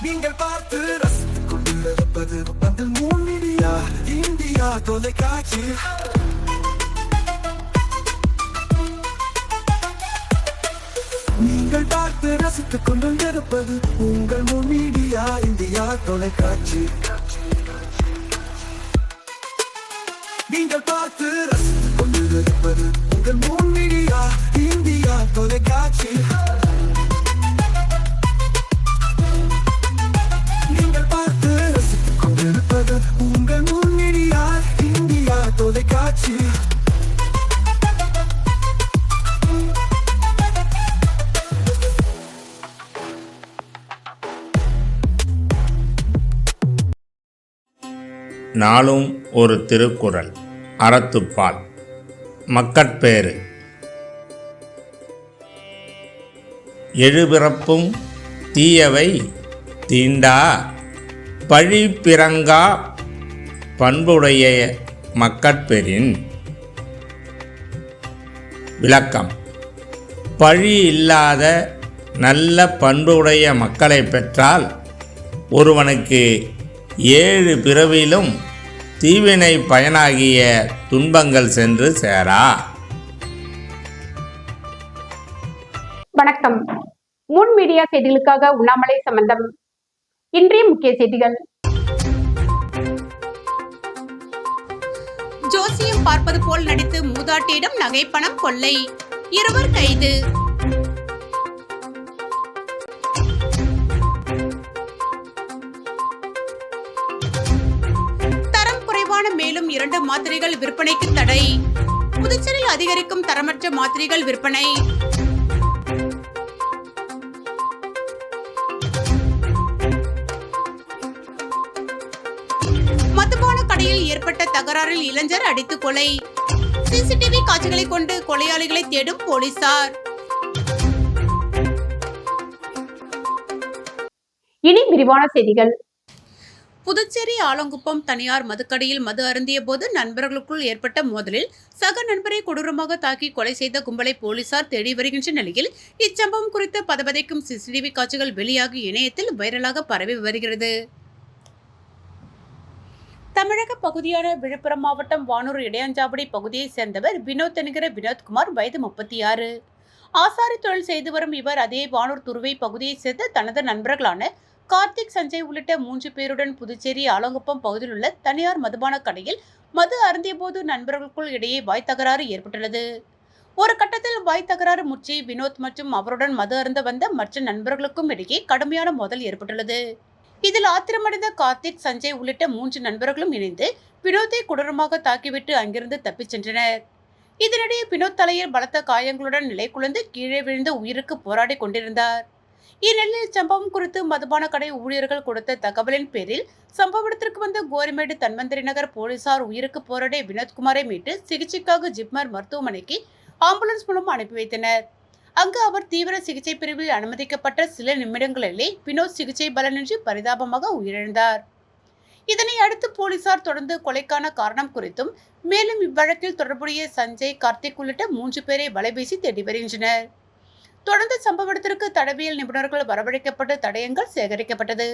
நீங்கள் பார்த்து ரசித்துக் கொண்டிருப்பது பந்தல் மீடியா இந்தியா தொலைக்காட்சி. நீங்கள் பார்த்து ரசித்துக் கொண்டிருப்பது உங்கள் மீடியா இந்தியா தொலைக்காட்சி. நீங்கள் பார்த்து ரசித்துக் கொண்டிருப்பது உங்கள் மீடியா இந்தியா தொலைக்காட்சி. நீங்கள் பார்த்து ரசித்துக் கொண்டிருப்பது உங்கள் மீடியா இந்தியா தொலைக்காட்சி. நாளும் ஒரு திருக்குறள். அறத்துப்பால். மக்கட்பேறு. எழுபிறப்பும் தீயவை தீண்டா பழி பிறங்கா பண்புடைய மக்கட்பெறின். விளக்கம். பழி இல்லாத நல்ல பண்புடைய மக்களை பெற்றால் ஒருவனுக்கு 7 பிறவிலும் தீவினை பயனாகிய துன்பங்கள் சென்று சேரா. வணக்கம். முன் மீடியா செய்திகளுக்காக உண்ணாமலை சம்பந்தம். இன்றைய முக்கிய செய்திகள். ஜோசியம் பார்ப்பது போல் நடித்து மூதாட்டியிடம் நகைப்பணம் கொள்ளை, 2 கைது. மேலும் 2 மாத்திரைகள் விற்பனைக்கு தடை. புதுச்சேரியில் அதிகரிக்கும் தரமற்ற மாத்திரைகள் விற்பனை. மதுபான கடையில் ஏற்பட்ட தகராறில் இளைஞர் அடித்து கொலை. சிசிடிவி காட்சிகளை கொண்டு கொலையாளிகளை தேடும் போலீசார். இனி விரிவான செய்திகள். புதுச்சேரி ஆலங்குப்பம் தனியார் மதுக்கடையில் மது அருந்திய போது நண்பர்களுக்குள் ஏற்பட்ட மோதலில் சக நண்பரை கொடூரமாக தாக்கி கொலை செய்த கும்பலை போலீசார் தேடி வருகின்ற நிலையில் இச்சம்பவம் குறித்த பதபதைக்கும் சிசிடிவி காட்சிகள் வெளியாகி இணையத்தில் வைரலாக பரவி வருகிறது. தமிழக பகுதியான விழுப்புரம் மாவட்டம் வானூர் இடையஞ்சாவடி பகுதியைச் சேர்ந்தவர் வினோத் என்கிற வினோத்குமார், வயது 36. ஆசாரி தொழில் செய்து வரும் இவர் அதே வானூர் துருவை பகுதியைச் சேர்ந்த தனது நண்பர்களான கார்த்திக், சஞ்சய் உள்ளிட்ட 3 பேருடன் புதுச்சேரி ஆலங்குப்பம் பகுதியில் உள்ள தனியார் மதுபான கடையில் மது அருந்திய போது நண்பர்களுக்குள் இடையே வாய் தகராறு ஏற்பட்டுள்ளது. ஒரு கட்டத்தில் வாய் தகராறு முற்றி வினோத் மற்றும் அவருடன் மது அருந்த வந்த மற்ற நண்பர்களுக்கும் இடையே கடுமையான மோதல் ஏற்பட்டுள்ளது. இதில் ஆத்திரமடைந்த கார்த்திக், சஞ்சய் உள்ளிட்ட 3 நண்பர்களும் இணைந்து வினோத்தை கொடூரமாக தாக்கிவிட்டு அங்கிருந்து தப்பிச் சென்றனர். இதனிடையே வினோத் தலையில் பலத்த காயங்களுடன் நிலை குலைந்து கீழே விழுந்து உயிருக்கு போராடி கொண்டிருந்தார். இந்நிலையில் சம்பவம் குறித்து மதுபான கடை ஊழியர்கள் கொடுத்த தகவலின் பேரில் சம்பவ இடத்திற்கு வந்த கோரிமேடு தன்வந்திரி நகர் போலீசார் உயிருக்கு போராடிய வினோத்குமாரை மீட்டு சிகிச்சைக்காக ஜிப்மர் மருத்துவமனைக்கு ஆம்புலன்ஸ் மூலம் அனுப்பி வைத்தனர். அங்கு அவர் தீவிர சிகிச்சை பிரிவில் அனுமதிக்கப்பட்ட சில நிமிடங்களிலே வினோத் சிகிச்சை பலனின்றி பரிதாபமாக உயிரிழந்தார். இதனை அடுத்து போலீசார் தொடர்ந்து கொலைக்கான காரணம் குறித்தும் மேலும் இவ்வழக்கில் தொடர்புடைய சஞ்சய், கார்த்திக் உள்ளிட்ட 3 பேரை வலைபேசி தேடி வருகின்றனர். தொடர்ந்து சம்பவ இடத்திற்கு தடவியல் நிபுணர்கள் வரவழைக்கப்பட்டு தடயங்கள் சேகரிக்கப்பட்டது.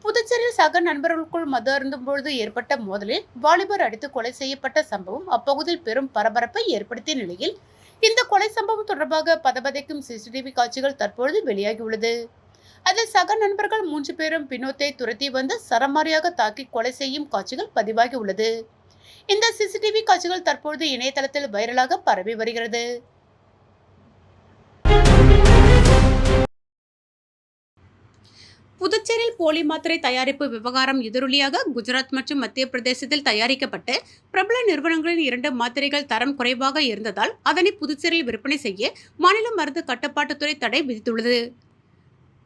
புதுச்சேரியில் சக நண்பர்களுக்குள் மது அருந்தும் பொழுது ஏற்பட்ட மோதலில் வாலிபர் அடித்து கொலை செய்யப்பட்ட சம்பவம் அப்பகுதியில் பெரும் பரபரப்பை ஏற்படுத்திய நிலையில் இந்த கொலை சம்பவம் தொடர்பாக பதபதைக்கும் சிசிடிவி காட்சிகள் தற்பொழுது வெளியாகியுள்ளது. அதில் சக நண்பர்கள் 3 பேரும் வினோத்தை துரத்தி வந்து சரமாரியாக தாக்கி கொலை செய்யும் காட்சிகள் பதிவாகி உள்ளது. இந்த சிசிடிவி காட்சிகள் தற்பொழுது இணையதளத்தில் வைரலாக பரவி வருகிறது. புதுச்சேரியில் போலி மாத்திரை தயாரிப்பு விவகாரம் எதிரொலியாக குஜராத் மற்றும் மத்திய பிரதேசத்தில் தயாரிக்கப்பட்ட பிரபல நிறுவனங்களின் 2 மாத்திரைகள் தரம் குறைவாக இருந்ததால் அதனை புதுச்சேரியில் விற்பனை செய்ய மாநில மருந்து கட்டுப்பாட்டுத்துறை தடை விதித்துள்ளது.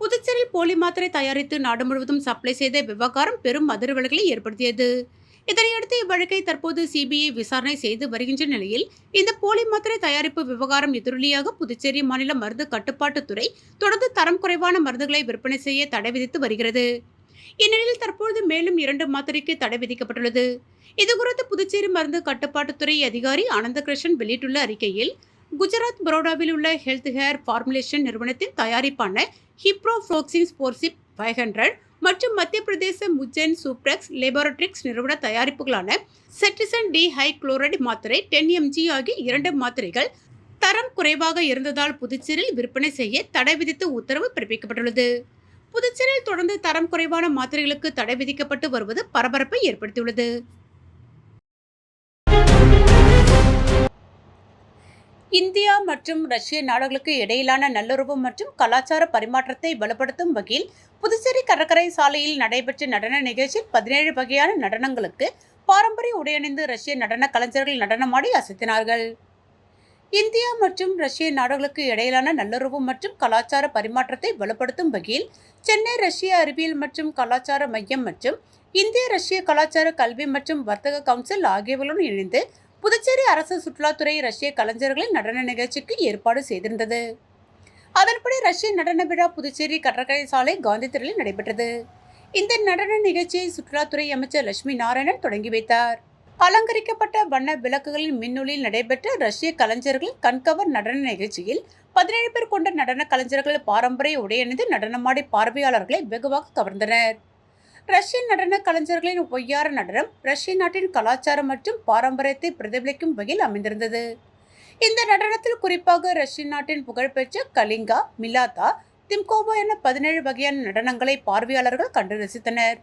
புதுச்சேரியில் போலி மாத்திரை தயாரித்து நாடு முழுவதும் சப்ளை செய்த விவகாரம் பெரும் அதிர்வலைகளை ஏற்படுத்தியது. இதனையடுத்து இவ்வழக்கை தற்போது சிபிஐ விசாரணை செய்து வருகின்ற நிலையில் இந்த போலி மாத்திரை தயாரிப்பு விவகாரம் எதிரொலியாக புதுச்சேரி மாநில மருந்து கட்டுப்பாட்டுத்துறை தொடர்ந்து தரம் குறைவான மருந்துகளை விற்பனை செய்ய தடை விதித்து வருகிறது. இந்நிலையில் தற்போது மேலும் 2 மாத்திரைக்கு தடை விதிக்கப்பட்டுள்ளது. இதுகுறித்து புதுச்சேரி மருந்து கட்டுப்பாட்டுத்துறை அதிகாரி ஆனந்தகிருஷ்ணன் வெளியிட்டுள்ள அறிக்கையில், குஜராத் பரோடாவில் உள்ள ஹெல்த் ஹேர் ஃபார்முலேஷன் நிறுவனத்தின் தயாரிப்பான ஹிப்ரோஃப்ளோக்சின் ஸ்போர்சிப் 500 மற்றும் மத்திய பிரதேச முஜென் சூப்ரெக்ஸ் லேபோரட்டரிக்ஸ் நிறுவன தயாரிப்புகளான செட்ரிசன் டி ஹை குளோரைடு மாத்திரை 10 mg ஆகிய 2 மாத்திரைகள் தரம் குறைவாக இருந்ததால் புதுச்சேரியில் விற்பனை செய்ய தடை விதித்து உத்தரவு பிறப்பிக்கப்பட்டுள்ளது. புதுச்சேரியில் தொடர்ந்து தரம் குறைவான மாத்திரைகளுக்கு தடை விதிக்கப்பட்டு வருவது பரபரப்பை ஏற்படுத்தியுள்ளது. இந்தியா மற்றும் ரஷ்ய நாடுகளுக்கு இடையிலான நல்லுறவு மற்றும் கலாச்சார பரிமாற்றத்தை பலப்படுத்தும் வகையில் புதுச்சேரி கடற்கரை சாலையில் நடைபெற்ற நடன நிகழ்ச்சியில் 17 வகையான நடனங்களுக்கு பாரம்பரிய உடையணிந்து ரஷ்ய நடன கலைஞர்கள் நடனமாடி அசத்தினார்கள். இந்தியா மற்றும் ரஷ்ய நாடுகளுக்கு இடையிலான நல்லுறவு மற்றும் கலாச்சார பரிமாற்றத்தை வலுப்படுத்தும் வகையில் சென்னை ரஷ்ய அறிவியல் மற்றும் கலாச்சார மையம் மற்றும் இந்திய ரஷ்ய கலாச்சார கல்வி மற்றும் வர்த்தக கவுன்சில் ஆகியவர்களுடன் இணைந்து புதுச்சேரி அரசு சுற்றுலாத்துறை ரஷ்ய கலைஞர்களின் நடன நிகழ்ச்சிக்கு ஏற்பாடு செய்திருந்தது. அதன்படி ரஷ்ய நடன விழா புதுச்சேரி கடற்கரை சாலை காந்தி திடலில் நடைபெற்றது. இந்த நடன நிகழ்ச்சியை சுற்றுலாத்துறை அமைச்சர் லட்சுமி நாராயணன் தொடங்கி வைத்தார். அலங்கரிக்கப்பட்ட வண்ண விளக்குகளின் மின்னொலியில் நடைபெற்ற ரஷ்ய கலைஞர்கள் கண்கவர் நடன நிகழ்ச்சியில் 17 பேர் கொண்ட நடன கலைஞர்கள் பாரம்பரிய உடையணிந்து நடனமாடி பார்வையாளர்களை வெகுவாக கவர்ந்தனர். ரஷ்ய நடன கலைஞர்களின் ஒய்யார நடனம் ரஷ்ய நாட்டின் கலாச்சாரம் மற்றும் பாரம்பரியத்தை பிரதிபலிக்கும் வகையில் அமைந்திருந்தது. இந்த நடனத்தில் குறிப்பாக ரஷ்ய நாட்டின் புகழ்பெற்ற கலிங்கா, மிலாத்தா, திம்கோவா என 17 வகையான நடனங்களை பார்வையாளர்கள் கண்டு ரசித்தனர்.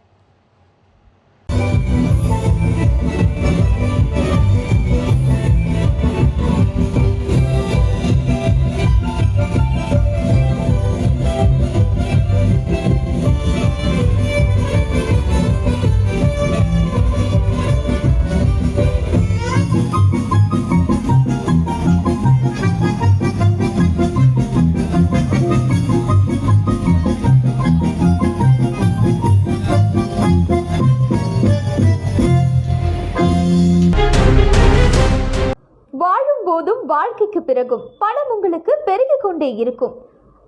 வாழும் போதும் வாழ்க்கைக்கு பிறகும் பணம் உங்களுக்கு பெருகிக் கொண்டே இருக்கும்.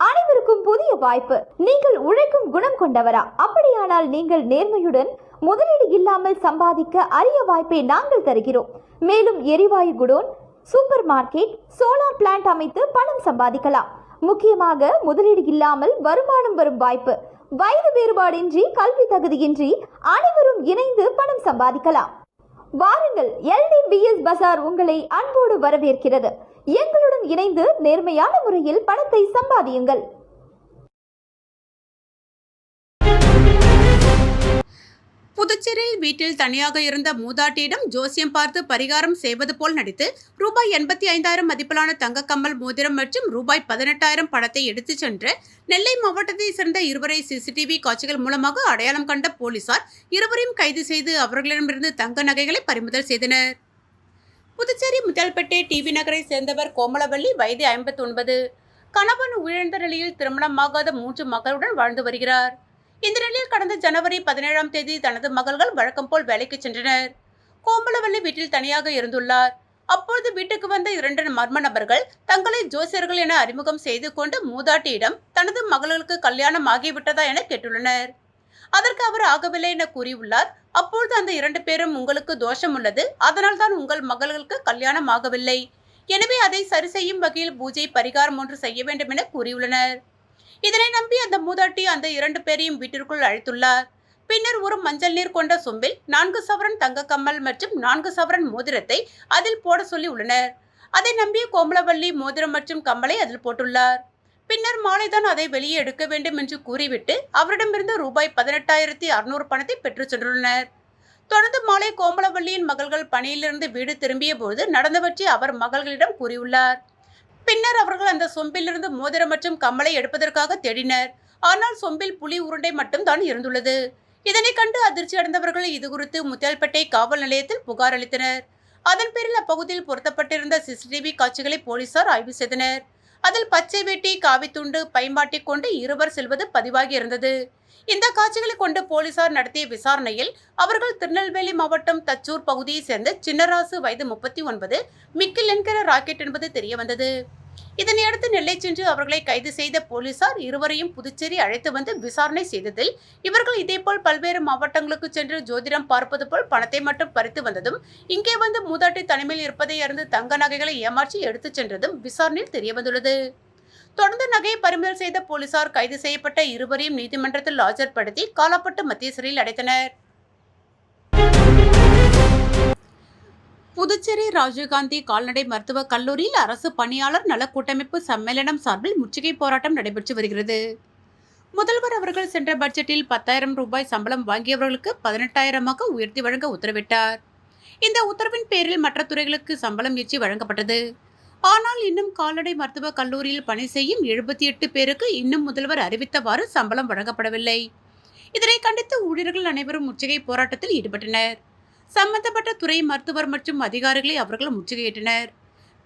அனைவருக்கும் புதிய வாய்ப்பு. நீங்கள் உழைக்கும் குணம் கொண்டவரா? அப்படியானால் நீங்கள் நேர்மையுடன் முதலீடு இல்லாமல் சம்பாதிக்க அரிய வாய்ப்பை நாங்கள் தருகிறோம். மேலும் எரிவாயு godown, super market, solar plant அமைத்து பணம் சம்பாதிக்கலாம். முக்கியமாக முதலீடு இல்லாமல் வருமானம் வரும் வாய்ப்பு. வயது வேறுபாடின்றி, கல்வி தகுதியின்றி அனைவரும் இணைந்து பணம் சம்பாதிக்கலாம். வாருங்கள், LDBS பஜார் உங்களை அன்போடு வரவேற்கிறது. எங்களுடன் இணைந்து நேர்மையான முறையில் பணத்தை சம்பாதியுங்கள். புதுச்சேரியில் வீட்டில் தனியாக இருந்த மூதாட்டியிடம் ஜோசியம் பார்த்து பரிகாரம் செய்வது போல் நடித்து ரூபாய் 85,000 மதிப்பிலான தங்க கம்மல் மோதிரம் மற்றும் ரூபாய் 18,000 பணத்தை எடுத்துச் சென்ற நெல்லை மாவட்டத்தை சேர்ந்த இருவரை CCTV காட்சிகள் மூலமாக அடையாளம் கண்ட போலீசார் இருவரையும் கைது செய்து அவர்களிடமிருந்து தங்க நகைகளை பறிமுதல் செய்தனர். புதுச்சேரி முத்தியால்பேட்டை TV நகரை சேர்ந்தவர் கோமலவள்ளி, வயது 59. கணவன் உயிரிழந்த நிலையில் திருமணமாகாத 3 மகளுடன் வாழ்ந்து வருகிறார். இந்த நிலையில் கடந்த ஜனவரி 17ஆம் தேதி தனது மகள்கள் வழக்கம் போல் வேலைக்கு சென்றனர். கோமலவள்ளி வீட்டில் தனியாக இருந்துள்ளார். அப்பொழுது வீட்டுக்கு வந்த 2 மர்ம நபர்கள் தங்களை ஜோசியர்கள் என அறிமுகம் செய்து கொண்டு மூதாட்டியிடம் தனது மகளுக்கு கல்யாணம் ஆகிவிட்டதா என கேட்டுள்ளனர். அதற்கு அவர் ஆகவில்லை என கூறியுள்ளார். அப்பொழுது அந்த 2 பேரும் உங்களுக்கு தோஷம் உள்ளது, அதனால் தான் உங்கள் மகளுக்கு கல்யாணம் ஆகவில்லை, எனவே அதை சரி செய்யும் வகையில் பூஜை பரிகாரம் ஒன்று செய்ய வேண்டும் என கூறியுள்ளனர். இதனை நம்பி அந்த மூதாட்டி அந்த 2 பேரையும் வீட்டிற்குள் அழைத்துள்ளார். பின்னர் ஒரு மஞ்சள் நீர் கொண்ட சொம்பில் 4 சவரன் தங்க கம்மல் மற்றும் 4 சவரன் மோதிரத்தை அதில் போட சொல்லி உள்ளனர். அதை நம்பிய கோமலவள்ளி மோதிரம் மற்றும் கம்மலை அதில் போட்டுள்ளார். பின்னர் மாலைதான் அதை வெளியே எடுக்க வேண்டும் என்று கூறிவிட்டு அவரிடமிருந்து ரூபாய் 18,600 பணத்தை பெற்று சென்றுள்ளனர். தொடர்ந்து மாலை கோமலவள்ளியின் மகள்கள் பணியிலிருந்து வீடு திரும்பிய போது நடந்தவற்றை அவர் மகள்களிடம் கூறியுள்ளார். பின்னர் அவர்கள் அந்த சொம்பிலிருந்து மோதிரம் மற்றும் கம்மலை எடுப்பதற்காக தேடினர். ஆனால் சொம்பில் புலி உருண்டை மட்டும் தான் இருந்துள்ளது. இதனை கண்டு அதிர்ச்சி அடைந்தவர்கள் இதுகுறித்து முத்தியால்பேட்டை காவல் நிலையத்தில் புகார் அளித்தனர். அதன் பேரில் அப்பகுதியில் பொருத்தப்பட்டிருந்த CCTV காட்சிகளை போலீசார் ஆய்வு செய்தனர். அதில் பச்சை வேட்டி, காவி துண்டு, பைமாட்டிக் கொண்டு இருவர் செல்வது பதிவாகி இருந்தது. இந்த காட்சிகளை கொண்டு போலீசார் நடத்திய விசாரணையில் அவர்கள் திருநெல்வேலி மாவட்டம் தச்சூர் பகுதியை சேர்ந்த சின்னராசு, வயது 39, மிக்கில் என்கிற ராக்கெட் என்பது தெரிய வந்தது. இதனையடுத்து நெல்லை சென்று அவர்களை கைது செய்த போலீசார் இருவரையும் புதுச்சேரி அழைத்து வந்து விசாரணை செய்ததில் இவர்கள் இதேபோல் பல்வேறு மாவட்டங்களுக்கு சென்று ஜோதிடம் பார்ப்பது போல் பணத்தை மட்டும் பறித்து வந்ததும், இங்கே வந்து மூதாட்டி தனிமையில் இருப்பதை அறிந்து தங்க நகைகளை ஏமாற்றி எடுத்துச் சென்றதும் விசாரணையில் தெரிய வந்துள்ளது. தொடர்ந்து நகையை பறிமுதல் செய்த போலீசார் கைது செய்யப்பட்ட இருவரையும் நீதிமன்றத்தில் ஆஜர்படுத்தி காலாப்பட்டு மத்திய சிறையில் அடைத்தனர். புதுச்சேரி ராஜீவ்காந்தி கால்நடை மருத்துவக் கல்லூரியில் அரசு பணியாளர் நல கூட்டமைப்பு சம்மேளனம் சார்பில் முற்றுகை போராட்டம் நடைபெற்று வருகிறது. முதல்வர் அவர்கள் சென்ற பட்ஜெட்டில் 10,000 ரூபாய் சம்பளம் வாங்கியவர்களுக்கு 18,000 உயர்த்தி வழங்க உத்தரவிட்டார். இந்த உத்தரவின் பேரில் மற்ற துறைகளுக்கு சம்பளம் ஏற்றி வழங்கப்பட்டது. ஆனால் இன்னும் கால்நடை மருத்துவக் கல்லூரியில் பணி செய்யும் 78 பேருக்கு இன்னும் முதல்வர் அறிவித்தவாறு சம்பளம் வழங்கப்படவில்லை. இதனை கண்டித்து ஊழியர்கள் அனைவரும் முற்றுகை போராட்டத்தில் ஈடுபட்டனர். சம்பந்தப்பட்ட துறை மருத்துவர் மற்றும் அதிகாரிகளை அவர்கள் முற்றுகையிட்டனர்.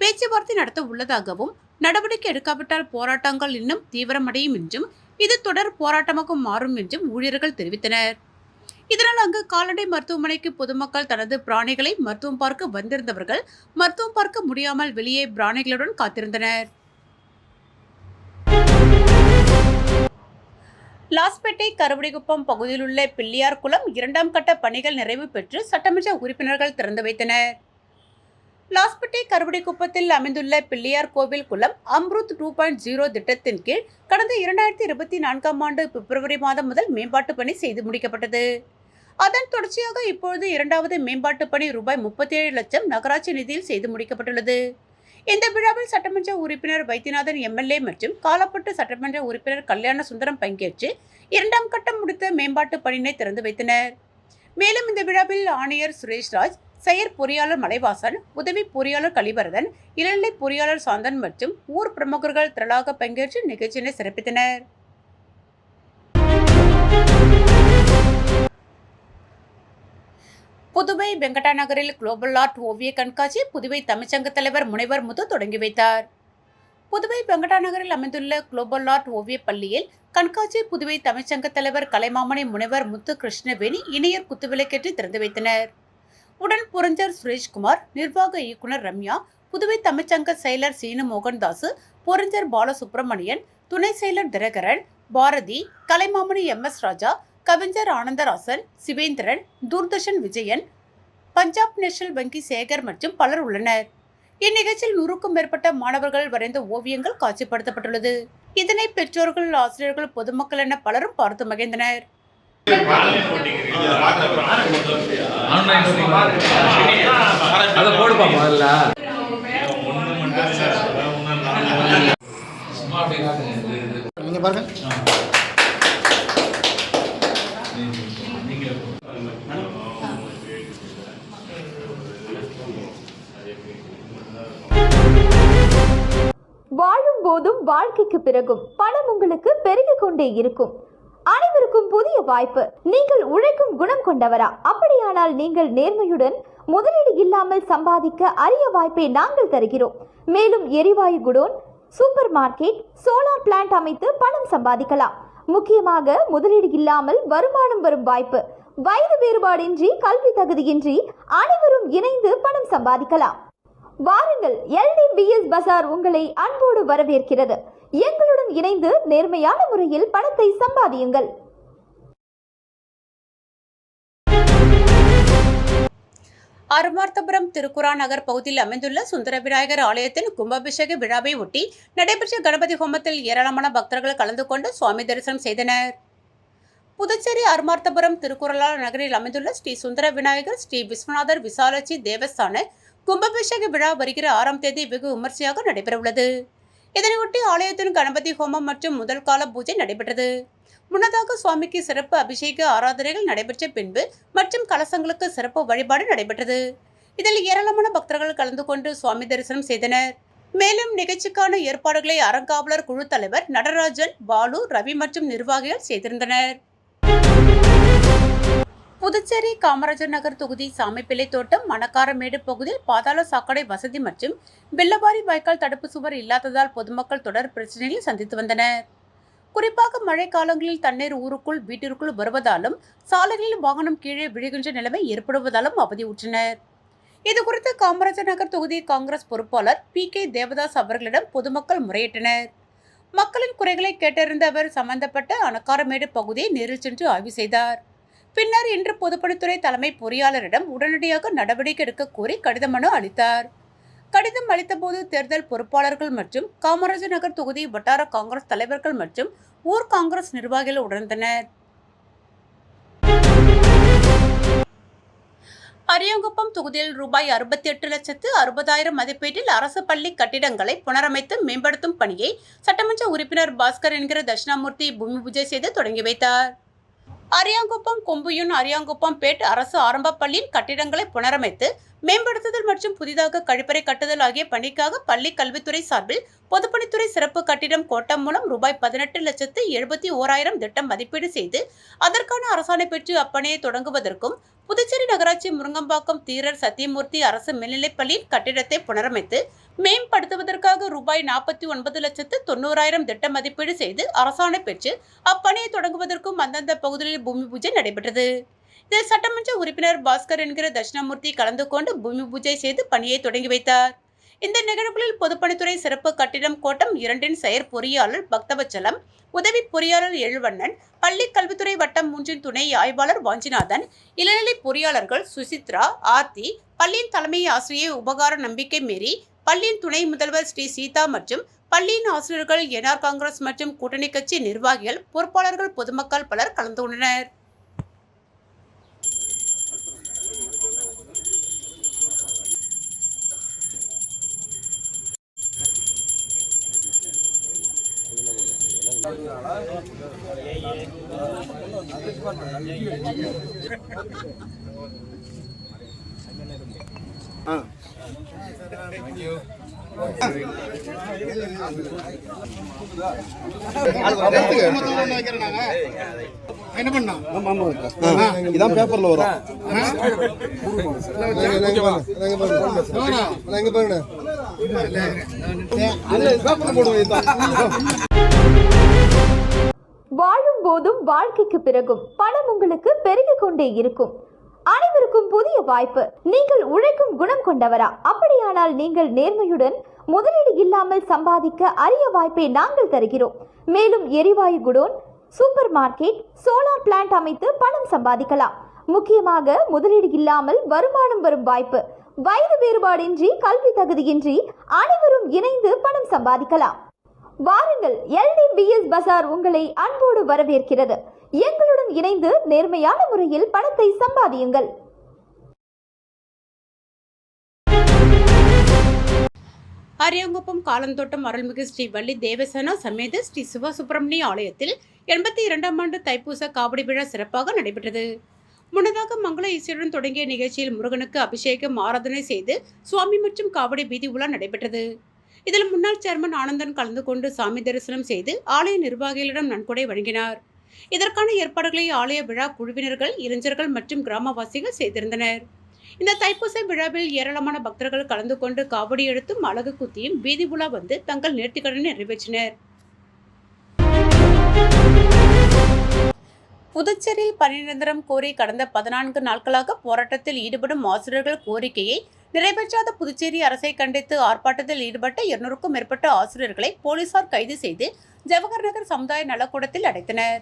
பேச்சுவார்த்தை நடத்த உள்ளதாகவும் நடவடிக்கை எடுக்காவிட்டால் போராட்டங்கள் இன்னும் தீவிரமடையும் என்றும் இது தொடர் போராட்டமாக மாறும் என்றும் ஊழியர்கள் தெரிவித்தனர். இதனால் அங்கு கால்நடை மருத்துவமனைக்கு பொதுமக்கள் தனது பிராணிகளை மருத்துவம் பார்க்க வந்திருந்தவர்கள் மருத்துவம் பார்க்க முடியாமல் வெளியே பிராணிகளுடன் காத்திருந்தனர். லாஸ்பேட்டை கருவடிக்குப்பம் பகுதியில் உள்ள பிள்ளையார் குளம் 2ஆம் கட்ட பணிகள் நிறைவு பெற்று சட்டமன்ற உறுப்பினர்கள் திறந்து வைத்தனர். லாஸ்பேட்டை கருவடிக்குப்பத்தில் அமைந்துள்ள பிள்ளையார் கோவில் குளம் அம்ருத் 2.0 திட்டத்தின் கீழ் கடந்த 2024ஆம் ஆண்டு பிப்ரவரி மாதம் முதல் மேம்பாட்டு பணி செய்து முடிக்கப்பட்டது. அதன் தொடர்ச்சியாக இப்பொழுது 2வது மேம்பாட்டு பணி ரூபாய் 37 லட்சம் நகராட்சி நிதியில் செய்து முடிக்கப்பட்டுள்ளது. இந்த விழாவில் சட்டமன்ற உறுப்பினர் வைத்தியநாதன் எம்எல்ஏ மற்றும் காலாப்பட்டு சட்டமன்ற உறுப்பினர் கல்யாண சுந்தரம் பங்கேற்று 2ஆம் கட்டம் முடித்த மேம்பாட்டு பணியினை திறந்து வைத்தனர். மேலும் இந்த விழாவில் ஆணையர் சுரேஷ்ராஜ், செயற் பொறியாளர் மலைவாசன், உதவி பொறியாளர் கலிவரதன், இளநிலை பொறியாளர் சாந்தன் மற்றும் ஊர் பிரமுகர்கள் திரளாக பங்கேற்று நிகழ்ச்சியினை சிறப்பித்தனர். புதுவை வெங்கடா நகரில் குளோபல் ஆர்ட் ஓவிய கண்காட்சி புதுவை தமிழ்ச்சங்க தலைவர் முனைவர் முத்து தொடங்கி வைத்தார். புதுவை வெங்கடா நகரில் அமைந்துள்ள குளோபல் ஆர்ட் ஓவிய பள்ளியில் கண்காட்சி புதுவை தமிழ்ச்சங்க தலைவர் கலைமாமணி முனைவர் முத்து கிருஷ்ணவேணி இணையர் குத்துவிளக்கேற்றி திறந்து வைத்தனர். உடன் புரஞ்சர் சுரேஷ்குமார், நிர்வாக இயக்குனர் ரம்யா, புதுவை தமிழ்ச்சங்க செயலர் சீனு மோகன்தாசு, புரஞ்சர் பாலசுப்ரமணியன், துணை செயலர் தினகரன், பாரதி, கலைமாமணி MS ராஜா, கவிஞர் ஆனந்தராசன், சிவேந்திரன், தூர்தர்ஷன் விஜயன், பஞ்சாப் நேஷனல் வங்கி சேகர் மற்றும் பலர் உள்ளனர். இந்நிகழ்ச்சியில் 100க்கும் மேற்பட்ட மாணவர்கள் வரைந்த ஓவியங்கள் காட்சிப்படுத்தப்பட்டுள்ளது. இதனை பெற்றோர்கள், ஆசிரியர்கள், பொதுமக்கள் என பலரும் பார்த்து மகிழ்ந்தனர். வாழும் போதும் வாழ்க்கைக்கு பிறகும் பணம் உங்களுக்கு பெருகிக் கொண்டே இருக்கும். அனைவருக்கும் புதிய வாய்ப்பு. நீங்கள் உழைக்கும் குணம் கொண்டவரா? அப்படியானால் நீங்கள் நேர்மையுடன் முதலீடு இல்லாமல் சம்பாதிக்க அரிய வாய்ப்பை நாங்கள் தருகிறோம். மேலும் எரிவாயு godown, super market, solar plant அமைத்து பணம் சம்பாதிக்கலாம். முக்கியமாக முதலீடு இல்லாமல் வருமானம் வரும் வாய்ப்பு. வயது வேறுபாடின்றி, கல்வி தகுதியின்றி அனைவரும் இணைந்து பணம் சம்பாதிக்கலாம். வாருங்கள், LDBS பஜார் உங்களை அன்போடு வரவேற்கிறது. எங்களுடன் இணைந்து நேர்மையான முறையில் பணத்தை சம்பாதியுங்கள். அருமார்த்தபுரம் திருக்குறா நகர் பகுதியில் அமைந்துள்ள சுந்தர விநாயகர் ஆலயத்தின் கும்பாபிஷேக விழாவை ஒட்டி நடைபெற்ற கணபதி ஹோமத்தில் ஏராளமான பக்தர்கள் கலந்து கொண்டு சுவாமி தரிசனம் செய்தனர். புதுச்சேரி அருமார்த்தபுரம் திருக்குறளா நகரில் அமைந்துள்ள ஸ்ரீ சுந்தர விநாயகர் ஸ்ரீ விஸ்வநாதர் விசாலாட்சி தேவஸ்தான கும்பாபிஷேக விழா வருகிற 6ஆம் தேதி வெகு விமர்சையாக நடைபெறவுள்ளது. இதனையொட்டி ஆலயத்தின் கணபதி ஹோமம் மற்றும் முதல் கால பூஜை நடைபெற்றது. முன்னதாக சுவாமிக்கு சிறப்பு அபிஷேக ஆராதனைகள் நடைபெற்ற பின்பு மற்றும் கலசங்களுக்கு சிறப்பு வழிபாடு நடைபெற்றது. இதில் ஏராளமான பக்தர்கள் கலந்து கொண்டு சுவாமி தரிசனம் செய்தனர். மேலும் நிகழ்ச்சிக்கான ஏற்பாடுகளை அறங்காவலர் குழு தலைவர் நடராஜன், பாலு, ரவி மற்றும் நிர்வாகிகள் செய்திருந்தனர். புதுச்சேரி காமராஜர் நகர் தொகுதி சாமிப்பிள்ளை தோட்டம், மணக்காரமேடு பகுதியில் பாதாள சாக்கடை வசதி மற்றும் வெள்ளவாரி வாய்க்கால் தடுப்பு சுவர் இல்லாததால் பொதுமக்கள் தொடர் பிரச்சனைகளை சந்தித்து வந்தனர். குறிப்பாக மழை காலங்களில் தண்ணீர் ஊருக்குள், வீட்டிற்குள் வருவதாலும் சாலைகளில் வாகனம் கீழே விழுகின்ற நிலைமை ஏற்படுவதாலும் அவதியுற்றனர். இதுகுறித்து காமராஜர் நகர் தொகுதி காங்கிரஸ் பொறுப்பாளர் PK தேவதாஸ் அவர்களிடம் பொதுமக்கள் முறையிட்டனர். மக்களின் குறைகளை கேட்டறிந்த அவர் சம்பந்தப்பட்ட அணக்காரமேடு பகுதியை நேரில் சென்று ஆய்வு செய்தார். பின்னர் இன்று பொதுப்பணித்துறை தலைமை பொறியாளரிடம் உடனடியாக நடவடிக்கை எடுக்க கோரி கடித மனு அளித்தார். கடிதம் அளித்தபோது தேர்தல் பொறுப்பாளர்கள் மற்றும் காமராஜர் நகர் தொகுதி வட்டார காங்கிரஸ் தலைவர்கள் மற்றும் ஊர் காங்கிரஸ் நிர்வாகிகள் உணர்ந்தனர். அரியாங்குப்பம் தொகுதியில் ரூபாய் 68,60,000 மதிப்பீட்டில் அரசு பள்ளி கட்டிடங்களை புனரமைத்து மேம்படுத்தும் பணியை சட்டமன்ற உறுப்பினர் பாஸ்கர் என்கிற தட்சிணாமூர்த்தி பூமி பூஜை செய்து தொடங்கி வைத்தார். அரியாங்குப்பம் கொம்புயூன் அரியாங்குப்பம் பேட் அரசு ஆரம்ப பள்ளியின் கட்டிடங்களை புனரமைத்து மேம்படுத்துதல் மற்றும் புதிதாக கழிப்பறை கட்டுதல் ஆகிய பணிக்காக பள்ளி கல்வித்துறை சார்பில் பொதுப்பணித்துறை சிறப்பு கட்டிடம் கோட்டம் மூலம் ரூபாய் 18,71,000 திட்டம் மதிப்பீடு செய்து அதற்கான அரசாணை பெற்று அப்பணியை தொடங்குவதற்கும் புதுச்சேரி நகராட்சி முருங்கம்பாக்கம் தீரர் சத்தியமூர்த்தி அரசு மேல்நிலைப்பள்ளியின் கட்டிடத்தை புனரமைத்து மேம்படுத்துவதற்காக ரூபாய் 49,90,000 திட்ட மதிப்பீடு செய்து அரசாணை பெற்று அப்பணியை தொடங்குவதற்கும் அந்தந்த பகுதிகளில் பூமி பூஜை நடைபெற்றது. இதில் சட்டமன்ற உறுப்பினர் பாஸ்கர் என்கிற தட்சிணாமூர்த்தி கலந்து கொண்டு பூமி பூஜை செய்து பணியை தொடங்கி வைத்தார். இந்த நிகழ்வுகளில் பொதுப்பணித்துறை சிறப்பு கட்டிடம் கோட்டம் 2 செயற் பொறியாளர் பக்தவச்சலம், உதவி பொறியாளர் எழுவண்ணன், பள்ளி கல்வித்துறை வட்டம் 3 துணை ஆய்வாளர் வாஞ்சிநாதன், இளநிலை பொறியாளர்கள் சுசித்ரா, ஆர்த்தி, பள்ளியின் தலைமை ஆசிரியர் உபகார நம்பிக்கை மேரி, பள்ளியின் துணை முதல்வர் ஸ்ரீ சீதா மற்றும் பள்ளியின் ஆசிரியர்கள், என்ஆர் காங்கிரஸ் மற்றும் கூட்டணி கட்சி நிர்வாகிகள், பொறுப்பாளர்கள், பொதுமக்கள் பலர் கலந்து கொண்டனர். என்ன பண்ணா இதான் பேப்பர்ல வரும். வாழும் போதும் வாழ்க்கைக்கு பிறகும் பணம் உங்களுக்கு பெருகிக் கொண்டே இருக்கும். அனைவருக்கும் புதிய வாய்ப்பு. நீங்கள் உழைக்கும் குணம் கொண்டவரா? அப்படியானால் நீங்கள் நேர்மையுடன் முதலீடு இல்லாமல் சம்பாதிக்க அரிய வாய்ப்பை நாங்கள் தருகிறோம். மேலும் எரிவாயு godown, super market, solar plant அமைத்து பணம் சம்பாதிக்கலாம். முக்கியமாக முதலீடு இல்லாமல் வருமானம் வரும் வாய்ப்பு. வயது வேறுபாடின்றி, கல்வி தகுதியின்றி அனைவரும் இணைந்து பணம் சம்பாதிக்கலாம். வாருங்கள், LDBS பஜார் உங்களை அன்போடு வரவேற்கிறது. எங்களுடன் இணைந்து நேர்மையான முறையில் பணத்தை சம்பாதியுங்கள். அரியாங்குப்பம் காலந்தோட்டம் அருள்மிகு ஸ்ரீ வள்ளி தேவசேனா சமேத ஸ்ரீ சிவசுப்பிரமணிய ஆலயத்தில் 82ஆம் ஆண்டு தைப்பூச காவடி விழா சிறப்பாக நடைபெற்றது. முன்னதாக மங்கள இசையுடன் தொடங்கிய நிகழ்ச்சியில் முருகனுக்கு அபிஷேகம், ஆராதனை செய்து சுவாமி மற்றும் காவடி வீதி உலா நடைபெற்றது. இதில் முன்னாள் சேர்மன் ஆனந்தன் கலந்து கொண்டு சாமி தரிசனம் செய்து ஆலய நிர்வாகிகளிடம் நன்கொடை வழங்கினார். இதற்கான ஏற்பாடுகளை ஆலய விழா குழுவினர்கள், இளைஞர்கள் மற்றும் கிராமவாசிகள் செய்திருந்தனர். இந்த தைப்பூச விழாவில் ஏராளமான பக்தர்கள் கலந்து கொண்டு காவடி எடுத்தும் அலகு குத்தியும் வீதி உலா வந்து தங்கள் நேர்த்திக்கடனை நிறைவேற்றினர். புதுச்சேரியில் பணி நிரந்தரம் கோரி கடந்த 14 நாட்களாக போராட்டத்தில் ஈடுபடும் ஆசிரியர்கள் கோரிக்கையை நிறைவேற்றாத புதுச்சேரி அரசை கண்டித்து ஆர்ப்பாட்டத்தில் ஈடுபட்ட 200க்கும் மேற்பட்ட ஆசிரியர்களை போலீசார் கைது செய்து ஜவஹர் நகர் சமுதாய நலக்கூடத்தில் அடைத்தனர்.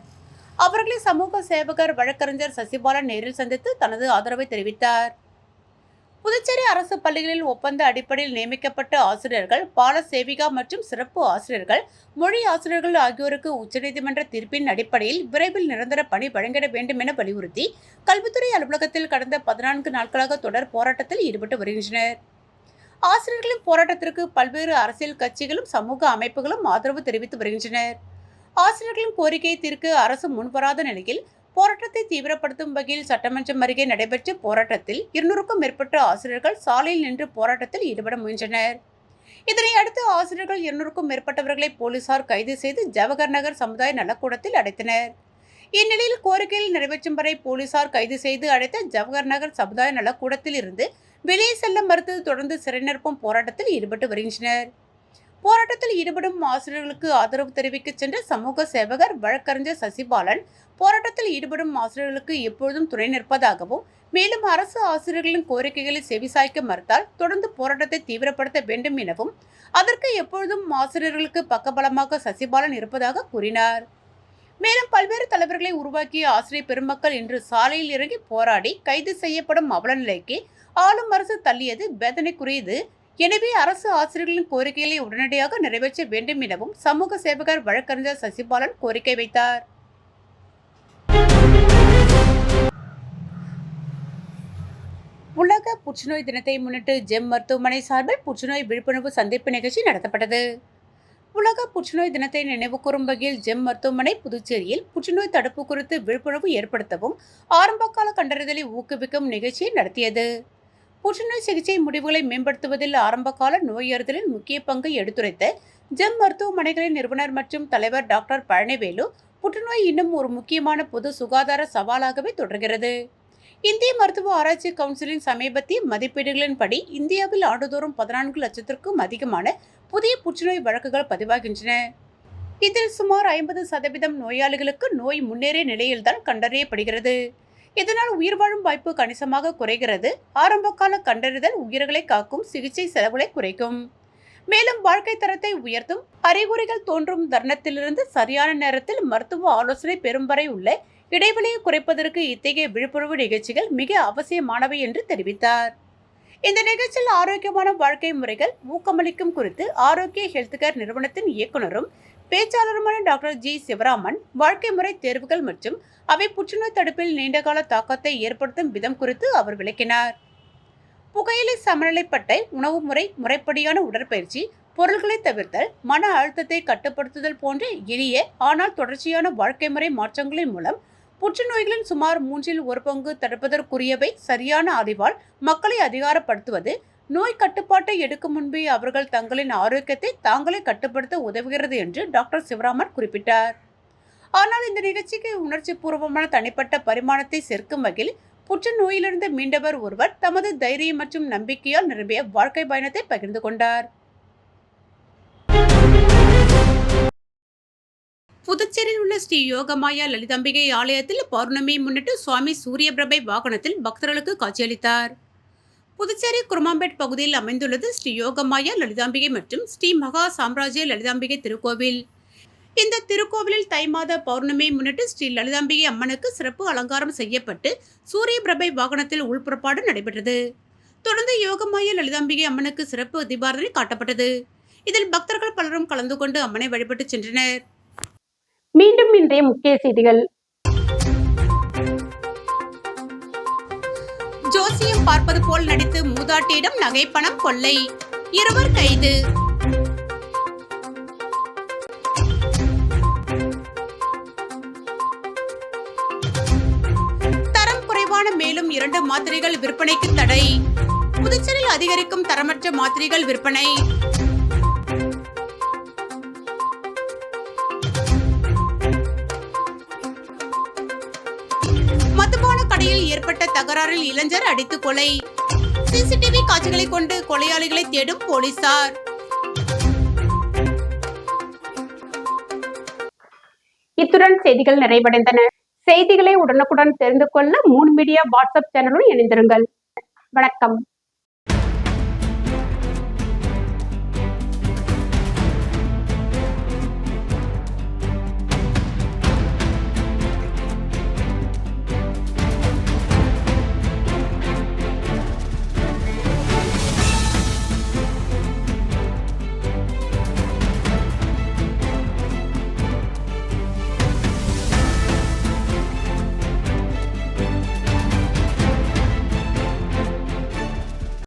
அவர்களை சமூக சேவகர் வழக்கறிஞர் சசிபாலன் நேரில் சந்தித்து தனது ஆதரவை தெரிவித்தார். புதுச்சேரி அரசு பள்ளிகளில் ஒப்பந்த அடிப்படையில் நியமிக்கப்பட்ட ஆசிரியர்கள், பால சேவிகா மற்றும் சிறப்பு ஆசிரியர்கள், மொழி ஆசிரியர்கள் ஆகியோருக்கு உச்சநீதிமன்ற தீர்ப்பின் அடிப்படையில் விரைவில் நிரந்தர பணி வழங்கிட வேண்டும் என வலியுறுத்தி கல்வித்துறை அலுவலகத்தில் கடந்த 14 நாட்களாக தொடர் போராட்டத்தில் ஈடுபட்டு வருகின்றனர். ஆசிரியர்களின் போராட்டத்திற்கு பல்வேறு அரசியல் கட்சிகளும் சமூக அமைப்புகளும் ஆதரவு தெரிவித்து வருகின்றனர். ஆசிரியர்களின் கோரிக்கையை தீர்க்க அரசு முன்வராத நிலையில் போராட்டத்தை தீவிரப்படுத்தும் வகையில் சட்டமன்றம் அருகே நடைபெற்ற போராட்டத்தில் 200க்கும் மேற்பட்ட ஆசிரியர்கள் சாலையில் நின்று போராட்டத்தில் ஈடுபட முயன்றனர். இதனை அடுத்து ஆசிரியர்கள் 200க்கும் மேற்பட்டவர்களை போலீசார் கைது செய்து ஜவஹர் நகர் சமுதாய நலக்கூடத்தில் அடைத்தனர். இந்நிலையில் கோரிக்கையில் நிறைவேற்றும் வரை போலீசார் கைது செய்து அடைத்த ஜவஹர் நகர் சமுதாய நலக்கூடத்தில் இருந்து வெளியே செல்ல மறுத்து தொடர்ந்து சிறை நிரப்பும் போராட்டத்தில் ஈடுபட்டு வருகின்றனர். போராட்டத்தில் ஈடுபடும் ஆசிரியர்களுக்கு ஆதரவு தெரிவிக்க சென்ற சமூக சேவகர் வழக்கறிஞர் சசிபாலன் போராட்டத்தில் ஈடுபடும் ஆசிரியர்களுக்கு எப்பொழுதும் துணை நிற்பதாகவும், மேலும் அரசு ஆசிரியர்களின் கோரிக்கைகளை செவிசாய்க்க மறுத்தால் தொடர்ந்து போராட்டத்தை தீவிரப்படுத்த வேண்டும் எனவும், அதற்கு எப்பொழுதும் ஆசிரியர்களுக்கு பக்கபலமாக சசிபாலன் இருப்பதாக கூறினார். மேலும் பல்வேறு தலைவர்களை உருவாக்கிய ஆசிரியர் பெருமக்கள் இன்று சாலையில் இறங்கி போராடி கைது செய்யப்படும் அவல நிலைக்கு ஆளும் அரசு தள்ளியது வேதனைக்குரியது. எனவே அரசு ஆசிரியர்களின் கோரிக்கைகளை உடனடியாக நிறைவேற்ற வேண்டும் எனவும் சமூக சேவகர் வழக்கறிஞர் சசிபாலன் கோரிக்கை வைத்தார். உலக புற்றுநோய் தினத்தை முன்னிட்டு ஜெம் மருத்துவமனை சார்பில் புற்றுநோய் விழிப்புணர்வு சந்திப்பு நிகழ்ச்சி நடத்தப்பட்டது. உலக புற்றுநோய் தினத்தை நினைவுகூரும் வகையில் ஜெம் மருத்துவமனை புதுச்சேரியில் புற்றுநோய் தடுப்பு குறித்து விழிப்புணர்வு ஏற்படுத்தவும் ஆரம்பகால கண்டறிதலை ஊக்குவிக்கும் நிகழ்ச்சியை நடத்தியது. புற்றுநோய் சிகிச்சை முடிவுகளை மேம்படுத்துவதில் ஆரம்பகால நோயறிதலின் முக்கிய பங்கை எடுத்துரைத்த ஜெம் மருத்துவமனைகளின் நிறுவனர் மற்றும் தலைவர் டாக்டர் பழனிவேலு, புற்றுநோய் இன்னும் ஒரு முக்கியமான பொது சுகாதார சவாலாகவே தொடர்கிறது. இந்திய மருத்துவ ஆராய்ச்சி கவுன்சிலின் சமீபத்திய மதிப்பீடுகளின்படி இந்தியாவில் ஆண்டுதோறும் 14 லட்சத்திற்கும் அதிகமான புதிய புற்றுநோய் வழக்குகள் பதிவாகின்றன. இதில் சுமார் 50% நோயாளிகளுக்கு நோய் முன்னேறிய நிலையில்தான் கண்டறியப்படுகிறது. இதனால் உயிர் வாழும் வாய்ப்பு கணிசமாக குறைகிறது. ஆரம்பகால கண்டறிதல் உயிர்களை காக்கும் சிகிச்சை செலவுகளை குறைக்கும், மேலும் வாழ்க்கை தரத்தை உயர்த்தும். அறிகுறிகள் தோன்றும் தருணத்திலிருந்து சரியான நேரத்தில் மருத்துவ ஆலோசனை பெறும் வரை உள்ள இடைவெளியை குறைப்பதற்கு இத்தகைய விழிப்புணர்வு நிகழ்ச்சிகள் மிக அவசியமானவை என்று தெரிவித்தார். இந்த நிகழ்ச்சியில் ஆரோக்கியமான வாழ்க்கை முறைகள் ஊக்கமளிக்கும் குறித்து ஆரோக்கிய ஹெல்த் கேர் நிறுவனத்தின் இயக்குநரும் பேச்சாளருமான டாக்டர் ஜி சிவராமன், வாழ்க்கை முறை தேர்வுகள் மற்றும் அவை புற்றுநோய் தடுப்பில் நீண்டகால தாக்கத்தை ஏற்படுத்தும் விதம் குறித்து அவர் விளக்கினார். புகையிலை சமநிலைப்பட்ட உணவு முறை, முறைப்படியான உடற்பயிற்சி, பொருட்களை தவிர்த்தல், மன அழுத்தத்தை கட்டுப்படுத்துதல் போன்ற எளிய ஆனால் தொடர்ச்சியான வாழ்க்கை முறை மாற்றங்களின் மூலம் புற்றுநோய்களின் சுமார் 1/3 தடுப்பதற்குரியவை. சரியான அறிவால் மக்களை அதிகாரப்படுத்துவது நோய் கட்டுப்பாட்டை எடுக்கும் முன்பே அவர்கள் தங்களின் ஆரோக்கியத்தை தாங்களே கட்டுப்படுத்த உதவுகிறது என்று டாக்டர் சிவராமன் குறிப்பிட்டார். ஆனால் இந்த நிகழ்ச்சிக்கு உணர்ச்சி பூர்வமான தனிப்பட்ட பரிமாணத்தை சேர்க்கும் வகையில் புற்றுநோயிலிருந்து மீண்டவர் ஒருவர் தமது தைரியம் மற்றும் நம்பிக்கையால் நிரம்பிய வாழ்க்கை பயணத்தை பகிர்ந்து கொண்டார். புதுச்சேரியில் உள்ள ஸ்ரீ யோகமாயா லலிதாம்பிகை ஆலயத்தில் பௌர்ணமியை முன்னிட்டு சுவாமி சூரியபிரபை வாகனத்தில் பக்தர்களுக்கு காட்சியளித்தார். புதுச்சேரி குருமாம்பேட் பகுதியில் அமைந்துள்ளது ஸ்ரீ யோகமாயா லலிதாம்பிகை மற்றும் ஸ்ரீ மகா சாம்ராஜ்ய லலிதாம்பிகை திருக்கோவில். இந்த திருக்கோவிலில் தை மாத பௌர்ணமியை முன்னிட்டு ஸ்ரீ லலிதாம்பிகை அம்மனுக்கு சிறப்பு அலங்காரம் செய்யப்பட்டு சூரிய பிரபை வாகனத்தில் உள்புறப்பாடு நடைபெற்றது. தொடர்ந்து யோகமாயா லலிதாம்பிகை அம்மனுக்கு சிறப்பு தீபாராதனை காட்டப்பட்டது. இதில் பக்தர்கள் பலரும் கலந்து கொண்டு அம்மனை வழிபட்டு சென்றனர். மீண்டும் இன்றைய முக்கிய செய்திகள். ஜோசியம் பார்ப்பது போல் நடித்து மூதாட்டியிடம் நகை பணம் கொள்ளை, 2 கைது. தரம் குறைவான மேலும் 2 மாத்திரைகள் விற்பனைக்கு தடை. புதுச்சேரியில் அதிகரிக்கும் தரமற்ற மாத்திரைகள் விற்பனை. மதுபான கடையில் ஏற்பட்ட தகராறில் இளைஞர் அடித்து கொலை. சிசிடிவி காட்சிகளை கொண்டு கொலையாளிகளை தேடும் போலீசார். இத்துடன் செய்திகள் நிறைவடைந்தன. செய்திகளை உடனுக்குடன் தெரிந்து கொள்ள மூன் மீடியா வாட்ஸ்அப் சேனலுடன் இணைந்திருங்கள். வணக்கம்.